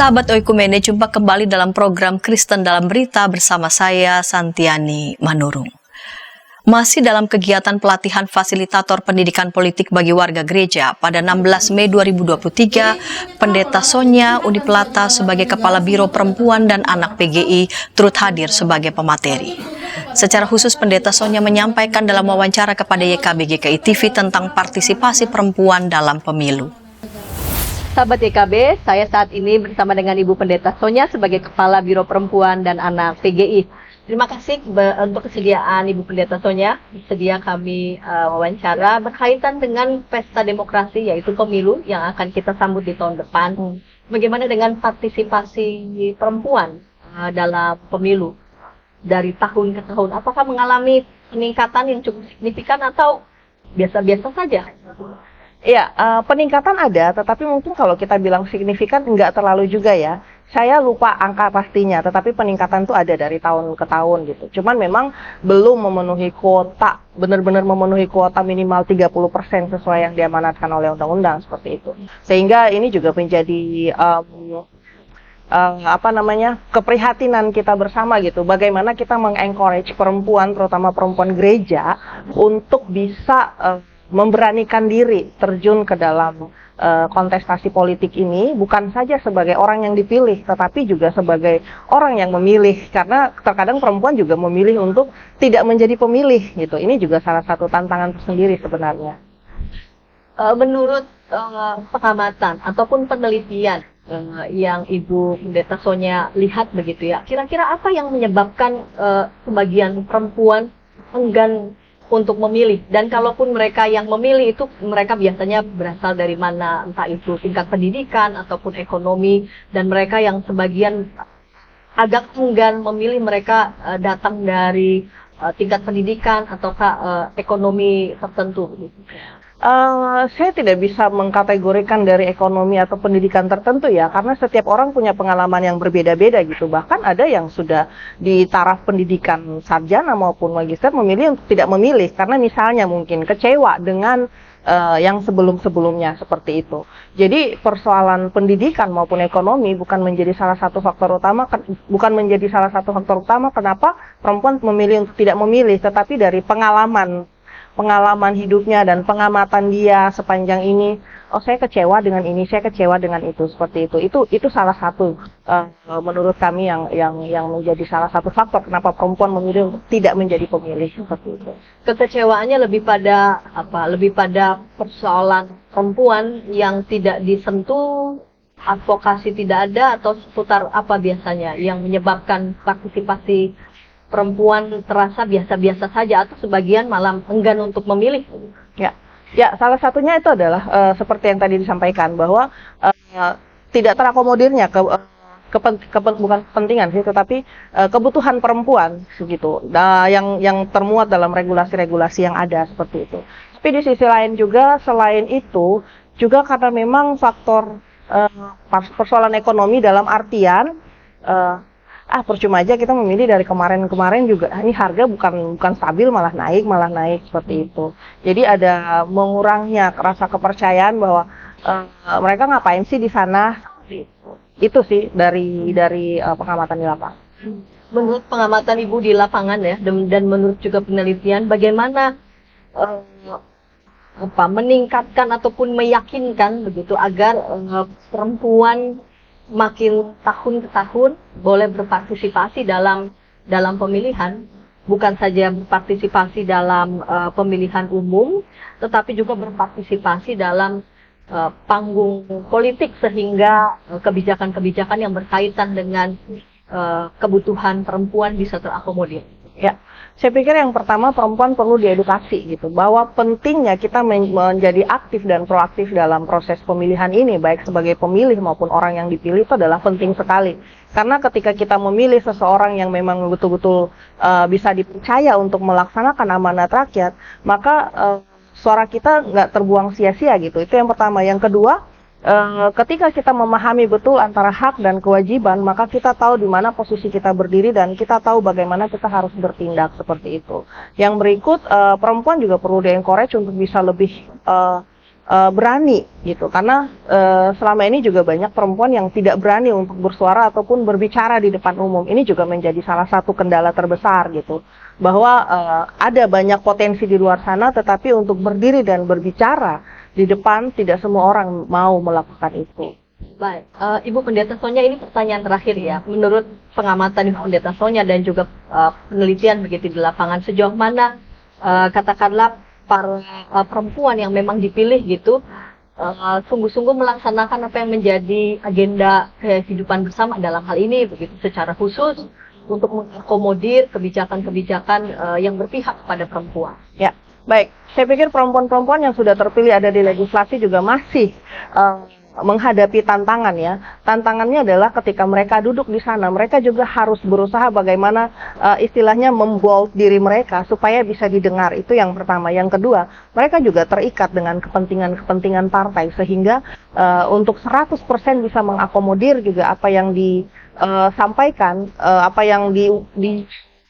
Sahabat Oikumene, jumpa kembali dalam program Kristen dalam Berita bersama saya, Santiani Manurung. Masih dalam kegiatan pelatihan fasilitator pendidikan politik bagi warga gereja, pada 16 Mei 2023, Pendeta Sonya Uniplata sebagai Kepala Biro Perempuan dan Anak PGI turut hadir sebagai pemateri. Secara khusus, Pendeta Sonya menyampaikan dalam wawancara kepada YKB GKI TV tentang partisipasi perempuan dalam pemilu. Sahabat YKB, saya saat ini bersama dengan Ibu Pendeta Sonya sebagai Kepala Biro Perempuan dan Anak PGI. Terima kasih untuk kesediaan Ibu Pendeta Sonya. Bersedia kami wawancara berkaitan dengan pesta demokrasi, yaitu pemilu yang akan kita sambut di tahun depan. Bagaimana dengan partisipasi perempuan dalam pemilu dari tahun ke tahun? Apakah mengalami peningkatan yang cukup signifikan atau biasa-biasa saja? Ya, peningkatan ada, tetapi mungkin kalau kita bilang signifikan nggak terlalu juga ya. Saya lupa angka pastinya, tetapi peningkatan itu ada dari tahun ke tahun gitu. Cuman memang belum memenuhi kuota, benar-benar memenuhi kuota minimal 30% sesuai yang diamanatkan oleh undang-undang seperti itu. Sehingga ini juga menjadi keprihatinan kita bersama gitu. Bagaimana kita mengencourage perempuan, terutama perempuan gereja, untuk bisa memberanikan diri terjun ke dalam kontestasi politik ini, bukan saja sebagai orang yang dipilih, tetapi juga sebagai orang yang memilih, karena terkadang perempuan juga memilih untuk tidak menjadi pemilih gitu. Ini juga salah satu tantangan tersendiri sebenarnya. Menurut pengamatan ataupun penelitian yang Ibu Pendeta Sonya lihat begitu ya, kira-kira apa yang menyebabkan sebagian perempuan enggan untuk memilih, dan kalaupun mereka yang memilih itu mereka biasanya berasal dari mana, entah itu tingkat pendidikan ataupun ekonomi, dan mereka yang sebagian agak enggan memilih mereka datang dari tingkat pendidikan ataukah ekonomi tertentu. Saya tidak bisa mengkategorikan dari ekonomi atau pendidikan tertentu ya, karena setiap orang punya pengalaman yang berbeda-beda gitu. Bahkan ada yang sudah di taraf pendidikan sarjana maupun magister memilih untuk tidak memilih, karena misalnya mungkin kecewa dengan yang sebelum-sebelumnya seperti itu. Jadi persoalan pendidikan maupun ekonomi bukan menjadi salah satu faktor utama, kenapa perempuan memilih untuk tidak memilih, tetapi dari pengalaman hidupnya dan pengamatan dia sepanjang ini, saya kecewa dengan ini, saya kecewa dengan itu, seperti itu. Itu salah satu menurut kami yang menjadi salah satu faktor kenapa perempuan memilih untuk tidak menjadi pemilih seperti itu. Kekecewaannya lebih pada persoalan perempuan yang tidak disentuh, advokasi tidak ada, atau seputar apa biasanya yang menyebabkan partisipasi perempuan terasa biasa-biasa saja, atau sebagian malah enggan untuk memilih? Ya, salah satunya itu adalah seperti yang tadi disampaikan, bahwa tidak terakomodirnya bukan kepentingan sih, tetapi kebutuhan perempuan segitu. Yang termuat dalam regulasi-regulasi yang ada seperti itu. Tapi di sisi lain juga, selain itu juga karena memang faktor persoalan ekonomi dalam artian percuma aja kita memilih dari kemarin juga ini harga bukan stabil, malah naik seperti itu. Jadi ada mengurangnya rasa kepercayaan bahwa mereka ngapain sih di sana. Itu sih dari pengamatan di lapangan. Menurut pengamatan Ibu di lapangan ya, dan menurut juga penelitian, bagaimana meningkatkan ataupun meyakinkan begitu agar perempuan makin tahun ke tahun boleh berpartisipasi dalam pemilihan, bukan saja berpartisipasi dalam pemilihan umum, tetapi juga berpartisipasi dalam panggung politik, sehingga kebijakan-kebijakan yang berkaitan dengan kebutuhan perempuan bisa terakomodir. Ya, saya pikir yang pertama perempuan perlu diedukasi gitu, bahwa pentingnya kita menjadi aktif dan proaktif dalam proses pemilihan ini, baik sebagai pemilih maupun orang yang dipilih, itu adalah penting sekali. Karena ketika kita memilih seseorang yang memang betul-betul bisa dipercaya untuk melaksanakan amanat rakyat, maka suara kita nggak terbuang sia-sia gitu. Itu yang pertama. Yang kedua, ketika kita memahami betul antara hak dan kewajiban, maka kita tahu di mana posisi kita berdiri dan kita tahu bagaimana kita harus bertindak seperti itu. Yang berikut, perempuan juga perlu di-encourage untuk bisa lebih berani gitu, karena selama ini juga banyak perempuan yang tidak berani untuk bersuara ataupun berbicara di depan umum. Ini juga menjadi salah satu kendala terbesar gitu, bahwa ada banyak potensi di luar sana, tetapi untuk berdiri dan berbicara di depan tidak semua orang mau melakukan itu. Baik, Ibu Pendeta Sonia, ini pertanyaan terakhir ya. Menurut pengamatan Ibu Pendeta Sonia dan juga penelitian begitu di lapangan, sejauh mana katakanlah para perempuan yang memang dipilih gitu sungguh-sungguh melaksanakan apa yang menjadi agenda kehidupan bersama dalam hal ini begitu, secara khusus untuk mengakomodir kebijakan-kebijakan yang berpihak kepada perempuan. Ya, baik. Saya pikir perempuan-perempuan yang sudah terpilih ada di legislasi juga masih menghadapi tantangan ya. Tantangannya adalah ketika mereka duduk di sana, mereka juga harus berusaha bagaimana istilahnya membold diri mereka supaya bisa didengar. Itu yang pertama. Yang kedua, mereka juga terikat dengan kepentingan-kepentingan partai sehingga untuk 100% bisa mengakomodir juga apa yang disampaikan, apa yang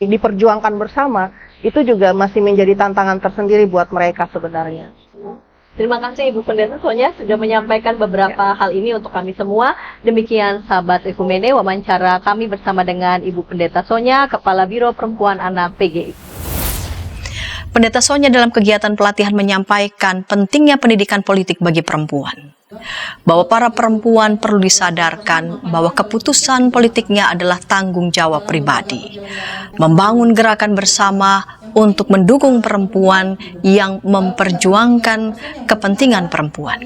diperjuangkan bersama, itu juga masih menjadi tantangan tersendiri buat mereka sebenarnya. Terima kasih Ibu Pendeta Sonia sudah menyampaikan beberapa hal ini untuk kami semua. Demikian sahabat Ekumene, wawancara kami bersama dengan Ibu Pendeta Sonia, Kepala Biro Perempuan Anak PGI. Pendeta Sonia dalam kegiatan pelatihan menyampaikan pentingnya pendidikan politik bagi perempuan. Bahwa para perempuan perlu disadarkan bahwa keputusan politiknya adalah tanggung jawab pribadi. Membangun gerakan bersama untuk mendukung perempuan yang memperjuangkan kepentingan perempuan.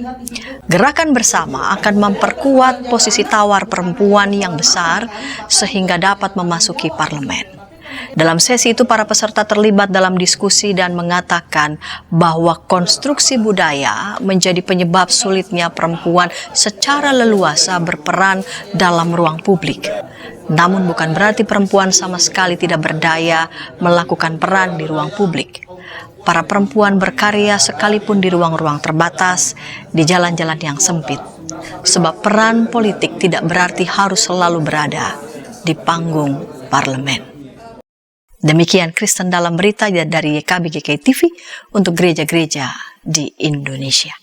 Gerakan bersama akan memperkuat posisi tawar perempuan yang besar sehingga dapat memasuki parlemen. Dalam sesi itu, para peserta terlibat dalam diskusi dan mengatakan bahwa konstruksi budaya menjadi penyebab sulitnya perempuan secara leluasa berperan dalam ruang publik. Namun bukan berarti perempuan sama sekali tidak berdaya melakukan peran di ruang publik. Para perempuan berkarya sekalipun di ruang-ruang terbatas, di jalan-jalan yang sempit. Sebab peran politik tidak berarti harus selalu berada di panggung parlemen. Demikian Kristen dalam Berita dari YKBGK TV untuk gereja-gereja di Indonesia.